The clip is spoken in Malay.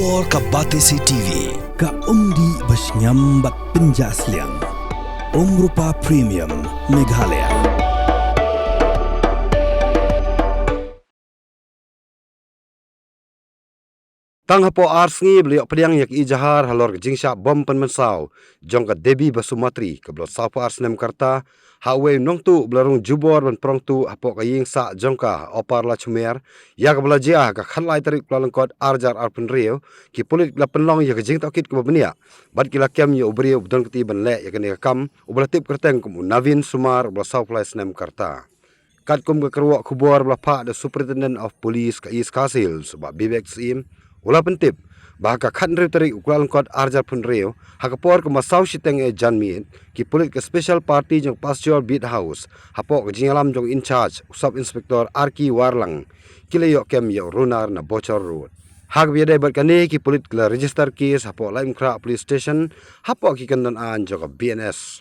Kubor ka Batesi TV. Ka undi basnyambak penjaslian. Rupa Premium Meghalaya. Tang hapo arsngi beliau pediang yak ijahar halor ke jingsha bom penmensau jong ka Debi Basumatri ke belot sapo arsnem karta hawe nongtu belarung jubor ben prongtu hapo ka yingsa jong ka opar la chumer ya ka belajia ka khanlai tarik plalengkot arjar arpen rio ki pulit la penlong ya ka jing tokit ke benia bad kila kem ya ubri ubdon keti ben le ya ka ne kam ublatip kerteng kum Navin Sumar bela sau plai snem karta kat kum ka kerwak kubor bela pak the Superintendent of Police ka East Kasil sebab bibek sim ulah pentip bahaka khandri tarik ukulan kot arjar pun reo hakapor ke masau siteng e janmiin ki pulit ke special party jong pasture beat house hapo ke jingalam jong in charge sub inspector Arki Warlang kile yok kem yo runar na bocor road hak biade berkane ki pulit ke register case hapo laim kra police station hapo ki kandan an jong BNS